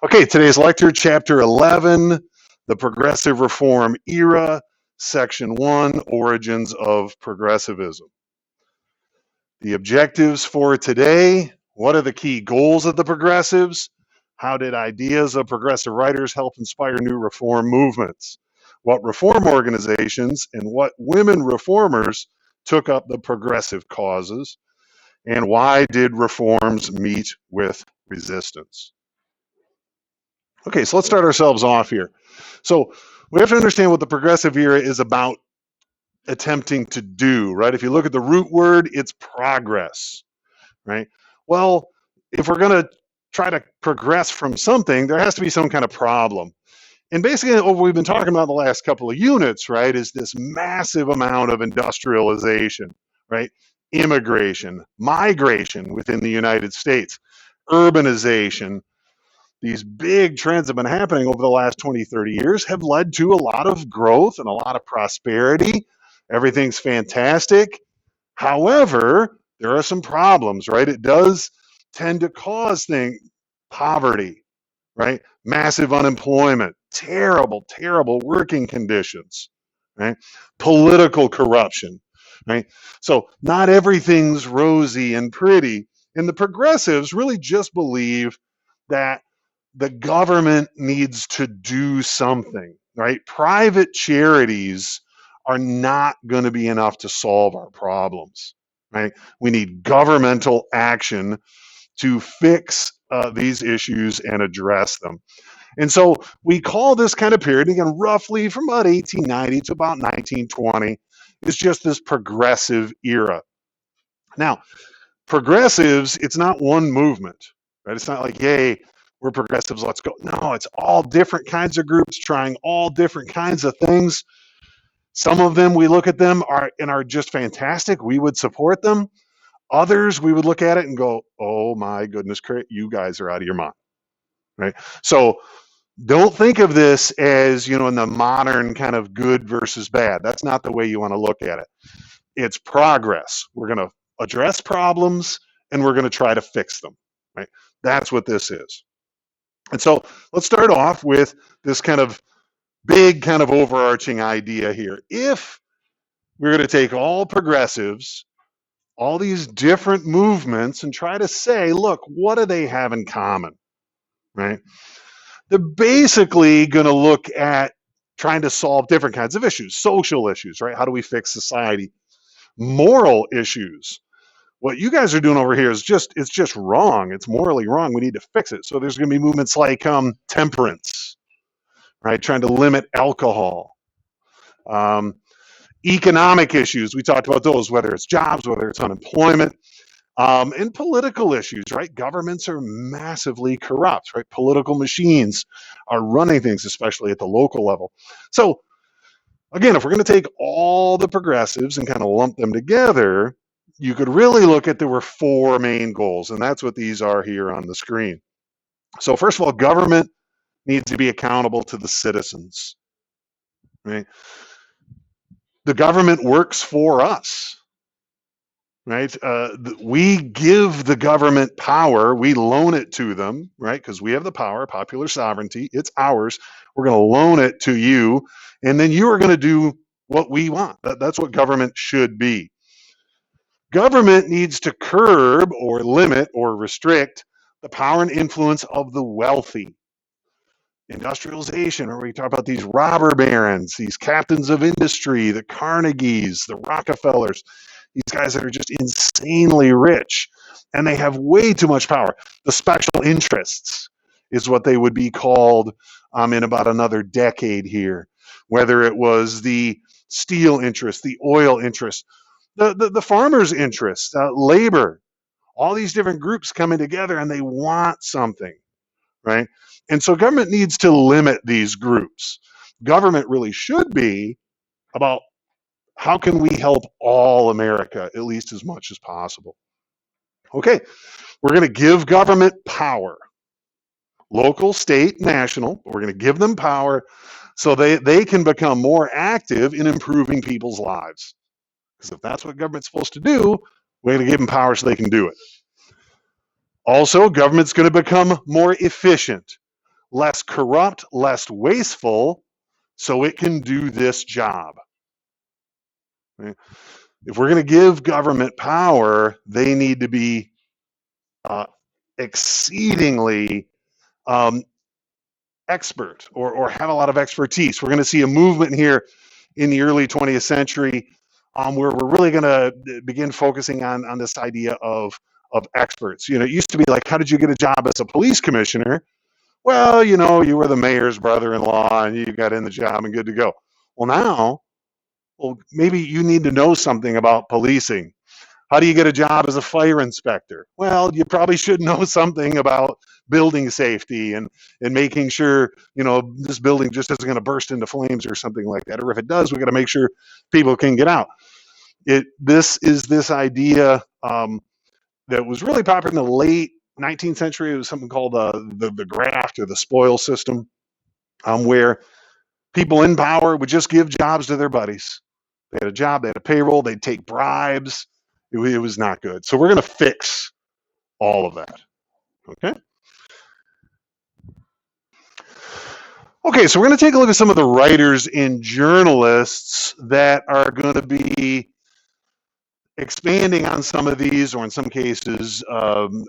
Okay, today's lecture, Chapter 11, The Progressive Reform Era, Section 1, Origins of Progressivism. The objectives for today: what are the key goals of the progressives? How did ideas of progressive writers help inspire new reform movements? What reform organizations and what women reformers took up the progressive causes? And why did reforms meet with resistance? Okay, so let's start ourselves off here. So we have to understand what the progressive era is about attempting to do, right? If you look at the root word, it's progress, right? Well, if we're going to try to progress from something, there has to be some kind of problem. And basically what we've been talking about the last couple of units, right, is this massive amount of industrialization, right? Immigration, migration within the United States, urbanization. These big trends have been happening over the last 20, 30 years, have led to a lot of growth and a lot of prosperity. Everything's fantastic. However, there are some problems, right? It does tend to cause poverty, right? Massive unemployment, terrible, terrible working conditions, right? Political corruption, right? So not everything's rosy and pretty. And the progressives really just believe that the government needs to do something, right? Private charities are not going to be enough to solve our problems, right? We need governmental action to fix these issues and address them. And so we call this kind of period, again, roughly from about 1890 to about 1920, is just this progressive era. Now, progressives, it's not one movement, right? It's not like, yay, we're progressives, let's go. No, it's all different kinds of groups trying all different kinds of things. Some of them, we look at them are just fantastic. We would support them. Others, we would look at it and go, oh my goodness, you guys are out of your mind, right? So don't think of this as, in the modern kind of good versus bad. That's not the way you want to look at it. It's progress. We're going to address problems and we're going to try to fix them, right? That's what this is. And so let's start off with this kind of big kind of overarching idea here. If we're going to take all progressives, all these different movements, and try to say, look, what do they have in common, right? They're basically going to look at trying to solve different kinds of issues, social issues, right? How do we fix society? Moral issues. What you guys are doing over here is it's just wrong. It's morally wrong. We need to fix it. So there's going to be movements like temperance, right? Trying to limit alcohol. Economic issues. We talked about those, whether it's jobs, whether it's unemployment, and political issues, right? Governments are massively corrupt, right? Political machines are running things, especially at the local level. So again, if we're going to take all the progressives and kind of lump them together, you could really look at there were four main goals, and that's what these are here on the screen. So first of all, government needs to be accountable to the citizens, right? The government works for us, right? We give the government power, we loan it to them, right? Because we have the power, popular sovereignty, it's ours. We're going to loan it to you, and then you are going to do what we want. That's what government should be. Government needs to curb or limit or restrict the power and influence of the wealthy. Industrialization, where we talk about these robber barons, these captains of industry, the Carnegies, the Rockefellers, these guys that are just insanely rich, and they have way too much power. The special interests is what they would be called in about another decade here, whether it was the steel interest, the oil interest, the farmers' interest, labor, all these different groups coming together and they want something, right? And so government needs to limit these groups. Government really should be about how can we help all America at least as much as possible. Okay, we're going to give government power, local, state, national. We're going to give them power so they can become more active in improving people's lives. Because if that's what government's supposed to do, we're going to give them power so they can do it. Also, government's going to become more efficient. less corrupt, less wasteful, so it can do this job. Right? If we're going to give government power, they need to be exceedingly expert or have a lot of expertise. We're going to see a movement here in the early 20th century where we're really going to begin focusing on this idea of experts. You know, it used to be like, how did you get a job as a police commissioner? Well, you know, you were the mayor's brother-in-law and you got in the job and good to go. Well, now, well, maybe you need to know something about policing. How do you get a job as a fire inspector? Well, you probably should know something about building safety and making sure, you know, this building just isn't going to burst into flames or something like that. Or if it does, we got to make sure people can get out. This is this idea that was really popular in the late 19th century. It was something called the graft or the spoil system, where people in power would just give jobs to their buddies. They had a job, they had a payroll, they'd take bribes. It was not good. So we're going to fix all of that. Okay. Okay, so we're going to take a look at some of the writers and journalists that are going to be expanding on some of these, or in some cases,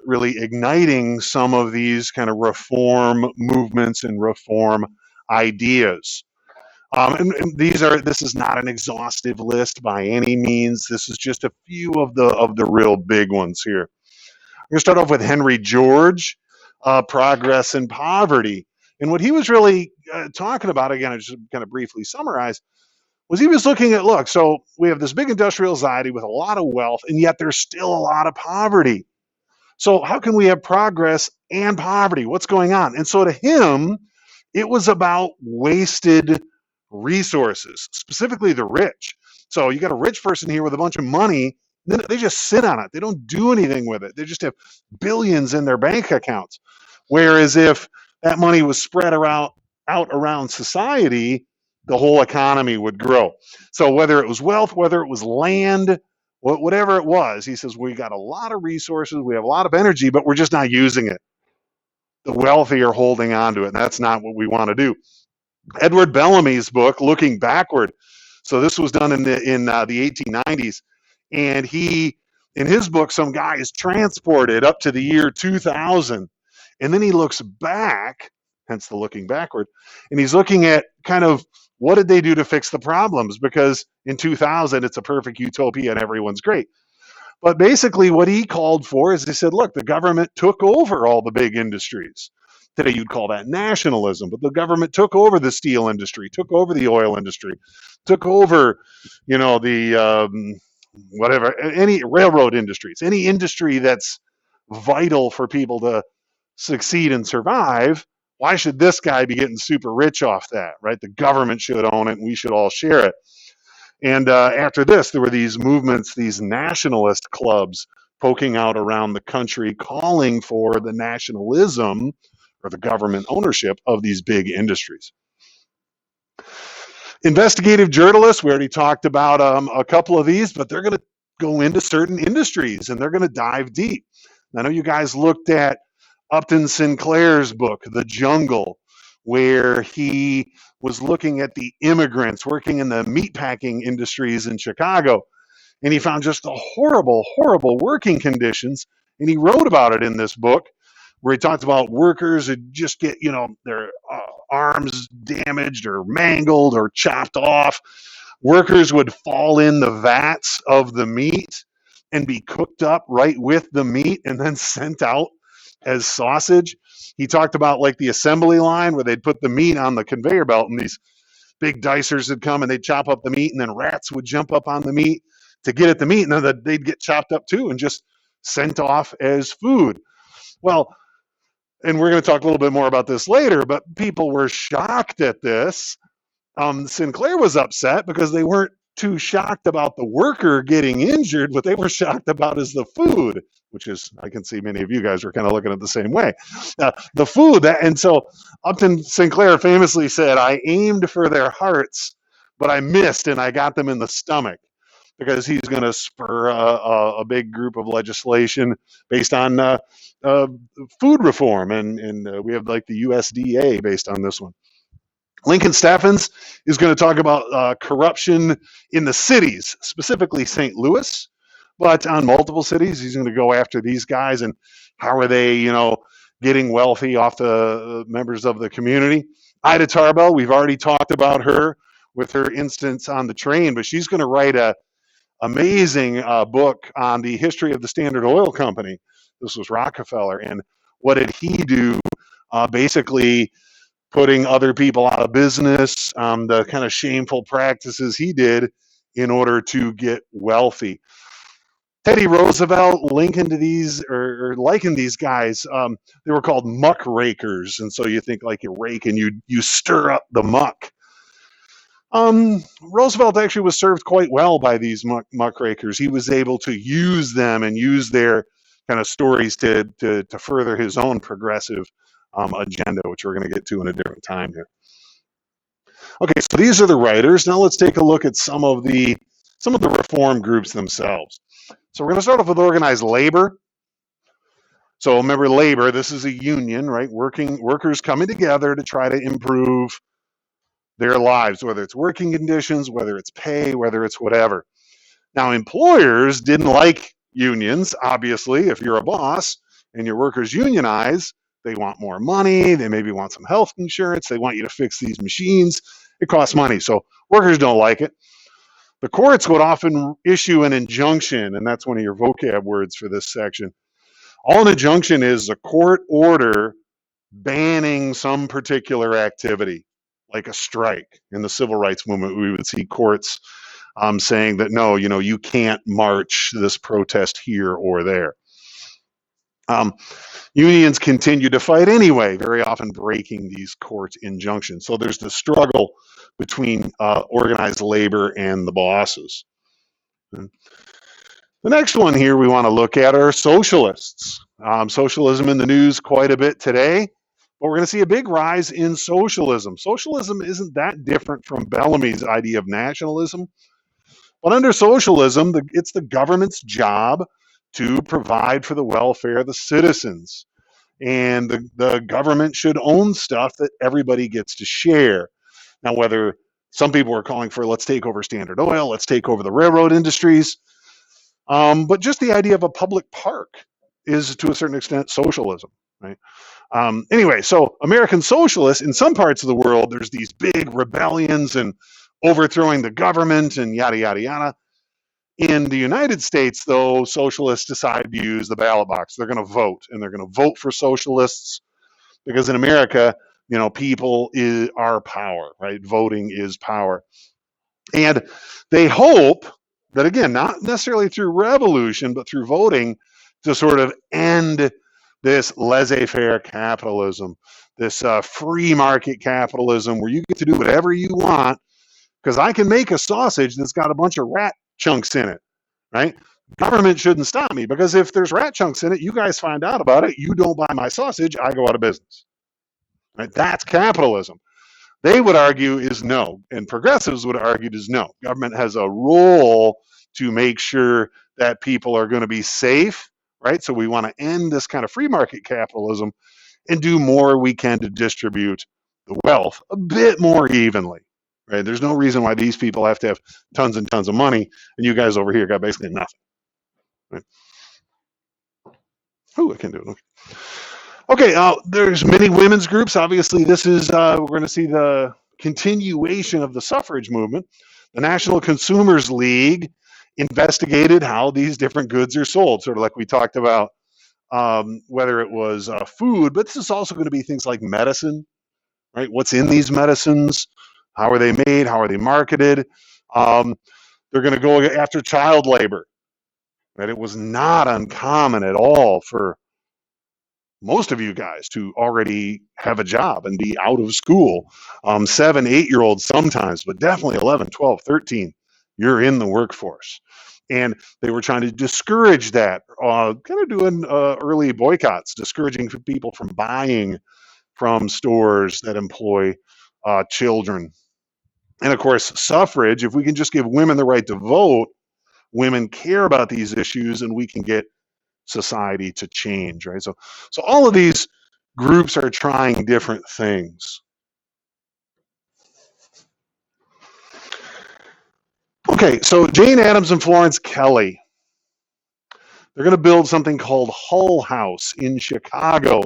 really igniting some of these kind of reform movements and reform ideas. And this is not an exhaustive list by any means. This is just a few of the real big ones here. I'm going to start off with Henry George, Progress and Poverty. And what he was really talking about, again, I just kind of briefly summarize, was he was looking at, look, so we have this big industrial society with a lot of wealth, and yet there's still a lot of poverty. So how can we have progress and poverty? What's going on? And so to him, it was about wasted resources, specifically the rich. So you got a rich person here with a bunch of money, then they just sit on it. They don't do anything with it. They just have billions in their bank accounts. Whereas if that money was spread out around society, the whole economy would grow. So whether it was wealth, whether it was land, whatever it was, he says, we got a lot of resources, we have a lot of energy, but we're just not using it. The wealthy are holding on to it, and that's not what we want to do. Edward Bellamy's book, Looking Backward. So this was done in the 1890s, and in his book, some guy is transported up to the year 2000, and then he looks back, hence the looking backward, and he's looking at kind of what did they do to fix the problems, because in 2000 it's a perfect utopia and everyone's great. But basically what he called for is, he said, look, the government took over all the big industries. Today you'd call that nationalism, but the government took over the steel industry, took over the oil industry, took over, you know, the whatever, any railroad industries, any industry that's vital for people to succeed and survive. Why should this guy be getting super rich off that, right? The government should own it and we should all share it. And after this, there were these movements, these nationalist clubs poking out around the country, calling for the nationalism or the government ownership of these big industries. Investigative journalists, we already talked about a couple of these, but they're going to go into certain industries and they're going to dive deep. I know you guys looked at Upton Sinclair's book, The Jungle, where he was looking at the immigrants working in the meatpacking industries in Chicago. And he found just the horrible, horrible working conditions. And he wrote about it in this book, where he talked about workers that just get, you know, their arms damaged or mangled or chopped off. Workers would fall in the vats of the meat and be cooked up right with the meat and then sent out as sausage. He talked about like the assembly line where they'd put the meat on the conveyor belt and these big dicers would come and they'd chop up the meat, and then rats would jump up on the meat to get at the meat, and then they'd get chopped up too and just sent off as food. Well, and we're going to talk a little bit more about this later, but people were shocked at this. Sinclair was upset because they weren't too shocked about the worker getting injured. What they were shocked about is the food, which is, I can see many of you guys are kind of looking at the same way. The food, and so Upton Sinclair famously said, I aimed for their hearts, but I missed and I got them in the stomach, because he's going to spur a big group of legislation based on food reform, and we have like the USDA based on this one. Lincoln Steffens is going to talk about corruption in the cities, specifically St. Louis, but on multiple cities. He's going to go after these guys and how are they, getting wealthy off the members of the community. Ida Tarbell, we've already talked about her with her instance on the train, but she's going to write a amazing book on the history of the Standard Oil Company. This was Rockefeller, and what did he do? Basically, putting other people out of business, the kind of shameful practices he did in order to get wealthy. Teddy Roosevelt likened these guys. They were called muckrakers, and so you think like you rake and you stir up the muck. Roosevelt actually was served quite well by these muckrakers. He was able to use them and use their kind of stories to further his own progressive agenda, which we're going to get to in a different time here. Okay, so these are the writers. Now let's take a look at some of the reform groups themselves. So we're going to start off with organized labor. So remember, labor, this is a union, right? Workers coming together to try to improve their lives, whether it's working conditions, whether it's pay, whether it's whatever. Now, employers didn't like unions, obviously. If you're a boss and your workers unionize, they want more money, they maybe want some health insurance, they want you to fix these machines. It costs money, so workers don't like it. The courts would often issue an injunction, and that's one of your vocab words for this section. All an injunction is a court order banning some particular activity, like a strike. In the civil rights movement, we would see courts saying that, no, you can't march this protest here or there. Unions continue to fight anyway, very often breaking these court injunctions. So there's the struggle between organized labor and the bosses. The next one here we want to look at are socialists. Socialism in the news quite a bit today, but we're going to see a big rise in socialism. Socialism isn't that different from Bellamy's idea of nationalism, but under socialism, it's the government's job to provide for the welfare of the citizens. And the government should own stuff that everybody gets to share. Now, whether some people are calling for, let's take over Standard Oil, let's take over the railroad industries, but just the idea of a public park is, to a certain extent, socialism, right? Anyway, so American socialists, in some parts of the world, there's these big rebellions and overthrowing the government and yada, yada, yada. In the United States, though, socialists decide to use the ballot box. They're going to vote, and they're going to vote for socialists because in America, people are power, right? Voting is power. And they hope that, again, not necessarily through revolution, but through voting, to sort of end this laissez-faire capitalism, this free market capitalism where you get to do whatever you want because I can make a sausage that's got a bunch of rat chunks in it, right? Government shouldn't stop me because if there's rat chunks in it, you guys find out about it, you don't buy my sausage, I go out of business, right? That's capitalism. They would argue is no, and progressives would argue is no. Government has a role to make sure that people are going to be safe, right? So we want to end this kind of free market capitalism and do more we can to distribute the wealth a bit more evenly, right? There's no reason why these people have to have tons and tons of money and you guys over here got basically nothing, right? Oh, I can do it. Okay, there's many women's groups. Obviously, this is, we're going to see the continuation of the suffrage movement. The National Consumers League investigated how these different goods are sold, sort of like we talked about, whether it was food, but this is also going to be things like medicine, right? What's in these medicines? How are they made? How are they marketed? They're going to go after child labor, right? It was not uncommon at all for most of you guys to already have a job and be out of school. 7, 8-year-olds sometimes, but definitely 11, 12, 13, you're in the workforce. And they were trying to discourage that, kind of doing early boycotts, discouraging people from buying from stores that employ children. And of course, suffrage, if we can just give women the right to vote, women care about these issues and we can get society to change, right? So all of these groups are trying different things. Okay, so Jane Addams and Florence Kelley, they're going to build something called Hull House in Chicago.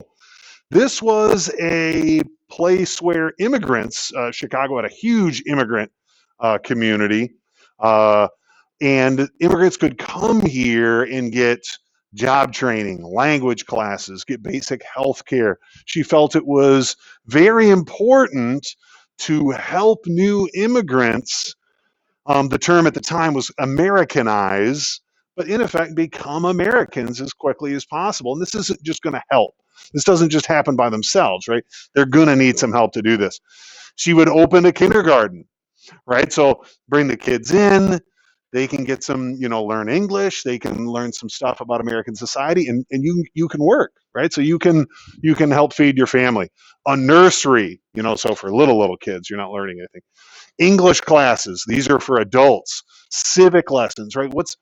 This was a place where immigrants, Chicago had a huge immigrant community, and immigrants could come here and get job training, language classes, get basic health care. She felt it was very important to help new immigrants. The term at the time was Americanize, but in effect become Americans as quickly as possible. And this isn't just going to help. This doesn't just happen by themselves, right? They're going to need some help to do this. She would open a kindergarten, right? So bring the kids in. They can get some, learn English. They can learn some stuff about American society, and you can work, right? So you can help feed your family. A nursery, so for little kids, you're not learning anything. English classes, these are for adults. Civic lessons, right? What's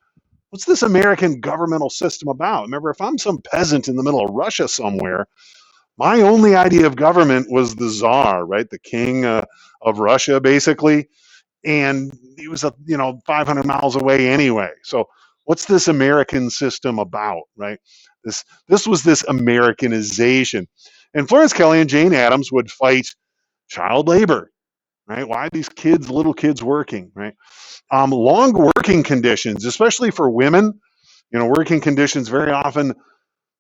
this American governmental system about? Remember, if I'm some peasant in the middle of Russia somewhere, my only idea of government was the czar, right? The king of Russia, basically. And he was 500 miles away anyway. So what's this American system about, right? This was this Americanization. And Florence Kelley and Jane Addams would fight child labor, right? Why are these little kids working, right? Long working conditions, especially for women, working conditions very often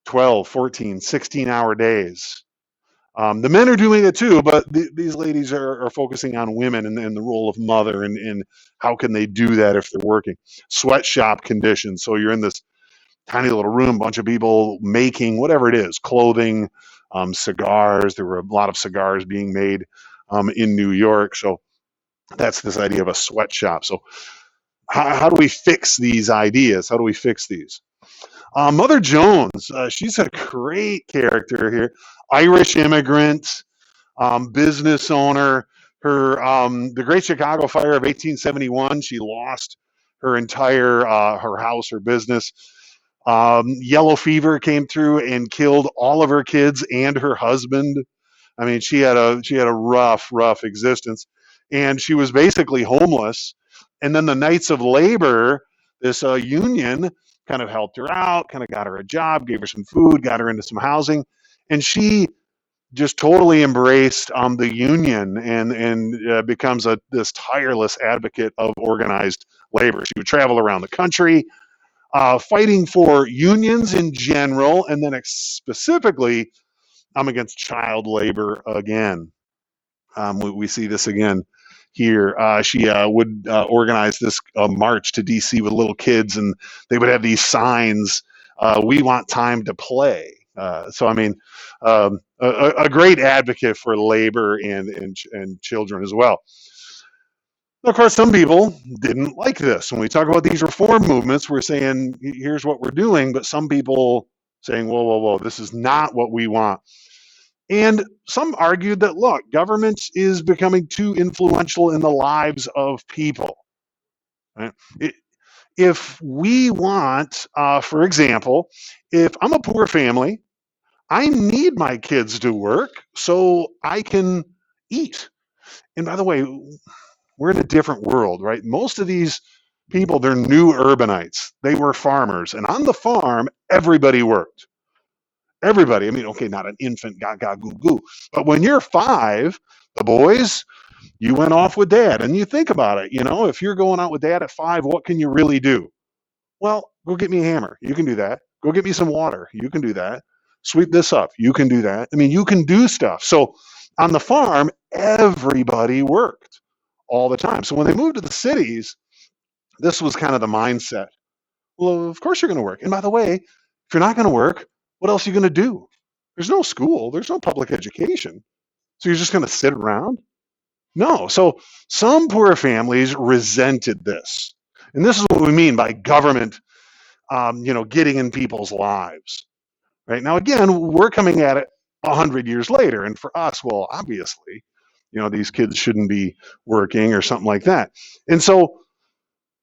12, 14, 16-hour days. The men are doing it too, but these ladies are focusing on women and the role of mother and how can they do that if they're working. Sweatshop conditions. So you're in this tiny little room, bunch of people making whatever it is, clothing, cigars. There were a lot of cigars being made in New York. So that's this idea of a sweatshop. So how do we fix these ideas? How do we fix these? Mother Jones, she's a great character here. Irish immigrant, business owner. Her the Great Chicago Fire of 1871, she lost her entire her house, her business. Yellow fever came through and killed all of her kids and her husband. I mean, she had a rough existence, and she was basically homeless. And then the Knights of Labor, this union, kind of helped her out, kind of got her a job, gave her some food, got her into some housing, and she just totally embraced the union and becomes this tireless advocate of organized labor. She would travel around the country, fighting for unions in general, and then specifically against child labor again. We see this again here. She would organize this march to DC with little kids, and they would have these signs, "We want time to play." So I mean, a great advocate for labor and children as well. Of course, some people didn't like this. When we talk about these reform movements, we're saying, here's what we're doing, but some people saying, whoa, this is not what we want. And some argued that, look, government is becoming too influential in the lives of people. Right? If we want, for example, if I'm a poor family, I need my kids to work so I can eat. And by the way, we're in a different world, right? Most of these people, they're new urbanites. They were farmers. And on the farm, everybody worked. Everybody. I mean, okay, not an infant, gaga, goo, goo. But when you're 5, the boys, you went off with dad. And you think about it, if you're going out with dad at 5, what can you really do? Well, go get me a hammer. You can do that. Go get me some water. You can do that. Sweep this up. You can do that. I mean, you can do stuff. So on the farm, everybody worked all the time. So when they moved to the cities, this was kind of the mindset. Well, of course you're going to work. And by the way, if you're not going to work, what else are you going to do? There's no school. There's no public education. So you're just going to sit around? No. So some poor families resented this. And this is what we mean by government, getting in people's lives. Right now, again, we're coming at it 100 years later. And for us, well, obviously, these kids shouldn't be working or something like that. And so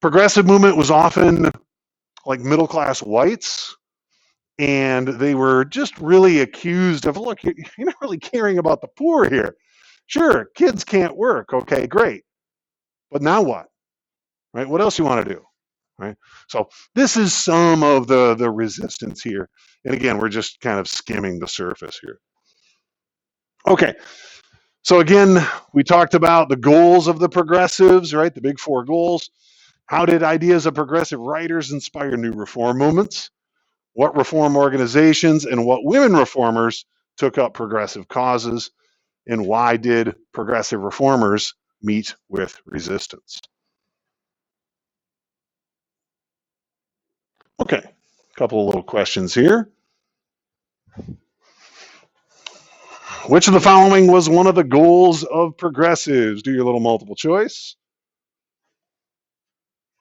progressive movement was often like middle-class whites, And they were just really accused of, look, you're not really caring about the poor here. Sure, kids can't work. Okay, great. But now what? Right? What else you want to do? Right? So this is some of the resistance here. And again, we're just kind of skimming the surface here. Okay. So again, we talked about the goals of the progressives, right? The big four goals. How did ideas of progressive writers inspire new reform movements? What reform organizations and what women reformers took up progressive causes? And why did progressive reformers meet with resistance? Okay, a couple of little questions here. Which of the following was one of the goals of progressives? Do your little multiple choice.